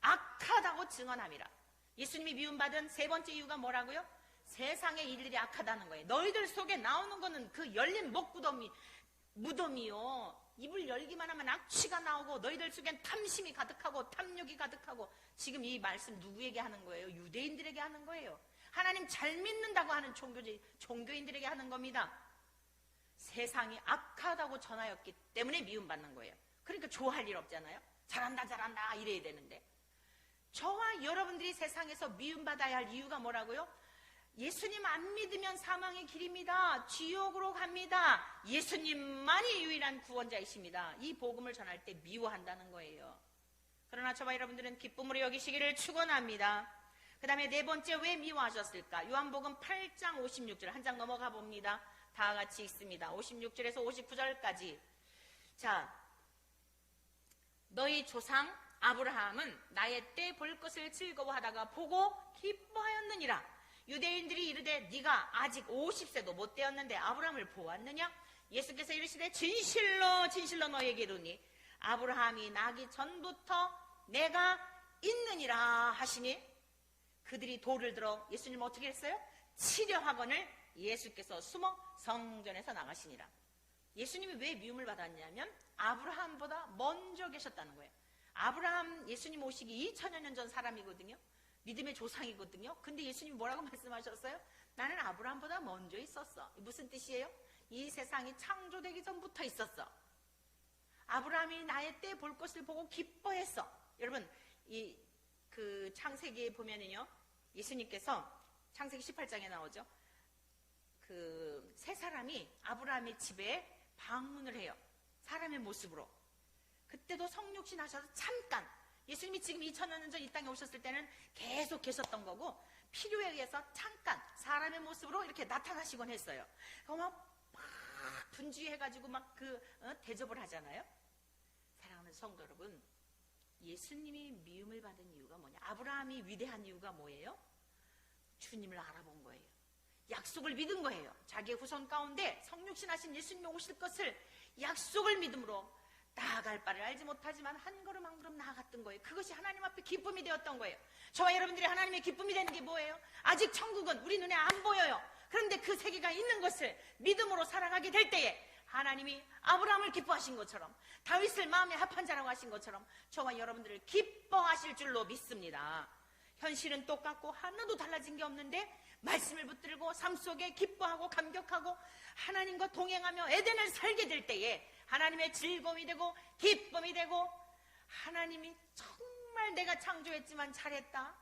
악하다고 증언함이라. 예수님이 미움받은 세 번째 이유가 뭐라고요? 세상의 일들이 악하다는 거예요. 너희들 속에 나오는 거는 그 열린 무덤이요. 입을 열기만 하면 악취가 나오고 너희들 속엔 탐심이 가득하고 탐욕이 가득하고. 지금 이 말씀 누구에게 하는 거예요? 유대인들에게 하는 거예요. 하나님 잘 믿는다고 하는 종교인들에게 하는 겁니다. 세상이 악하다고 전하였기 때문에 미움받는 거예요. 그러니까 좋아할 일 없잖아요. 잘한다 이래야 되는데. 저와 여러분들이 세상에서 미움받아야 할 이유가 뭐라고요? 예수님 안 믿으면 사망의 길입니다. 지옥으로 갑니다. 예수님만이 유일한 구원자이십니다. 이 복음을 전할 때 미워한다는 거예요. 그러나 저와 여러분들은 기쁨으로 여기시기를 축원합니다. 그 다음에 네 번째, 왜 미워하셨을까? 요한복음 8장 56절 한 장 넘어가 봅니다. 다 같이 읽습니다. 56절에서 59절까지. 자, 너희 조상 아브라함은 나의 때 볼 것을 즐거워하다가 보고 기뻐하였느니라. 유대인들이 이르되 네가 아직 50세도 못 되었는데 아브라함을 보았느냐? 예수께서 이르시되 진실로 너에게 이르노니 아브라함이 나기 전부터 내가 있느니라 하시니 그들이 돌을 들어 예수님 어떻게 했어요? 치려하거늘 예수께서 숨어 성전에서 나가시니라. 예수님이 왜 미움을 받았냐면 아브라함보다 먼저 계셨다는 거예요. 아브라함 예수님 오시기 2000여 년 전 사람이거든요. 믿음의 조상이거든요. 근데 예수님이 뭐라고 말씀하셨어요? 나는 아브라함보다 먼저 있었어. 무슨 뜻이에요? 이 세상이 창조되기 전부터 있었어. 아브라함이 나의 때 볼 것을 보고 기뻐했어. 여러분, 그 창세기에 보면은요, 예수님께서 창세기 18장에 나오죠. 그 세 사람이 아브라함의 집에 방문을 해요. 사람의 모습으로. 그때도 성육신 하셔서 잠깐, 예수님이 지금 2000여 년 전 이 땅에 오셨을 때는 계속 계셨던 거고 필요에 의해서 잠깐 사람의 모습으로 이렇게 나타나시곤 했어요. 막 분주해가지고 막 대접을 하잖아요. 사랑하는 성도 여러분, 예수님이 미움을 받은 이유가 뭐냐? 아브라함이 위대한 이유가 뭐예요? 주님을 알아본 거예요. 약속을 믿은 거예요. 자기의 후손 가운데 성육신 하신 예수님이 오실 것을 약속을 믿음으로 나아갈 바를 알지 못하지만 한 걸음 한 걸음 나아갔던 거예요. 그것이 하나님 앞에 기쁨이 되었던 거예요. 저와 여러분들이 하나님의 기쁨이 되는 게 뭐예요? 아직 천국은 우리 눈에 안 보여요. 그런데 그 세계가 있는 것을 믿음으로 살아가게 될 때에 하나님이 아브라함을 기뻐하신 것처럼, 다윗을 마음에 합한 자라고 하신 것처럼 저와 여러분들을 기뻐하실 줄로 믿습니다. 현실은 똑같고 하나도 달라진 게 없는데 말씀을 붙들고 삶 속에 기뻐하고 감격하고 하나님과 동행하며 에덴을 살게 될 때에 하나님의 즐거움이 되고 기쁨이 되고, 하나님이 정말 내가 창조했지만 잘했다,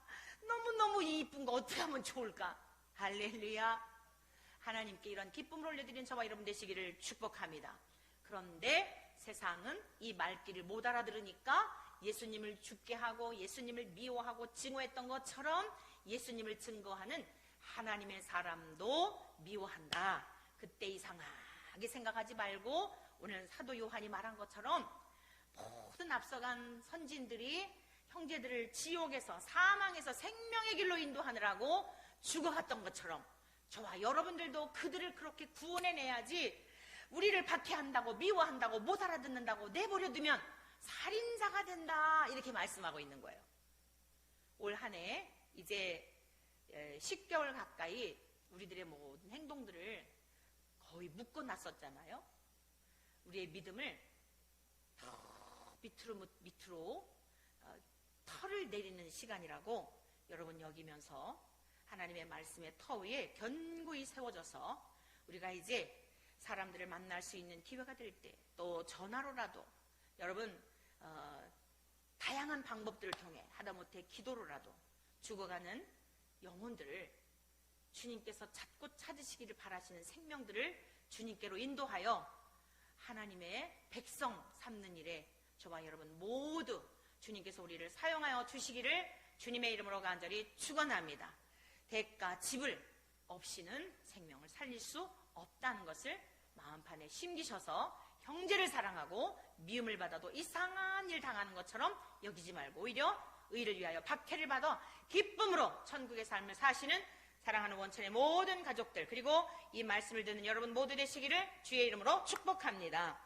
너무너무 이쁜 거 어떻게 하면 좋을까, 할렐루야. 하나님께 이런 기쁨을 올려드리는 저와 여러분 되시기를 축복합니다. 그런데 세상은 이 말귀를 못 알아들으니까 예수님을 죽게 하고 예수님을 미워하고 증오했던 것처럼 예수님을 증거하는 하나님의 사람도 미워한다. 그때 이상하게 생각하지 말고 오늘 사도 요한이 말한 것처럼 모든 앞서간 선진들이 형제들을 지옥에서 사망에서 생명의 길로 인도하느라고 죽어갔던 것처럼 저와 여러분들도 그들을 그렇게 구원해내야지, 우리를 박해한다고 미워한다고 못 알아듣는다고 내버려두면 살인자가 된다, 이렇게 말씀하고 있는 거예요. 올 한 해 이제 10개월 가까이 우리들의 모든 행동들을 거의 묶어놨었잖아요. 우리의 믿음을 더 밑으로 털을 내리는 시간이라고 여러분 여기면서 하나님의 말씀의 터 위에 견고히 세워져서 우리가 이제 사람들을 만날 수 있는 기회가 될 때, 또 전화로라도 여러분 다양한 방법들을 통해 하다못해 기도로라도 죽어가는 영혼들을 주님께서 찾고 찾으시기를 바라시는 생명들을 주님께로 인도하여 하나님의 백성 삼는 일에 저와 여러분 모두 주님께서 우리를 사용하여 주시기를 주님의 이름으로 간절히 축원합니다. 대가 지불 없이는 생명을 살릴 수 없다는 것을 마음판에 심기셔서 형제를 사랑하고 미움을 받아도 이상한 일 당하는 것처럼 여기지 말고 오히려 의를 위하여 박해를 받아 기쁨으로 천국의 삶을 사시는 사랑하는 원천의 모든 가족들, 그리고 이 말씀을 듣는 여러분 모두 되시기를 주의 이름으로 축복합니다.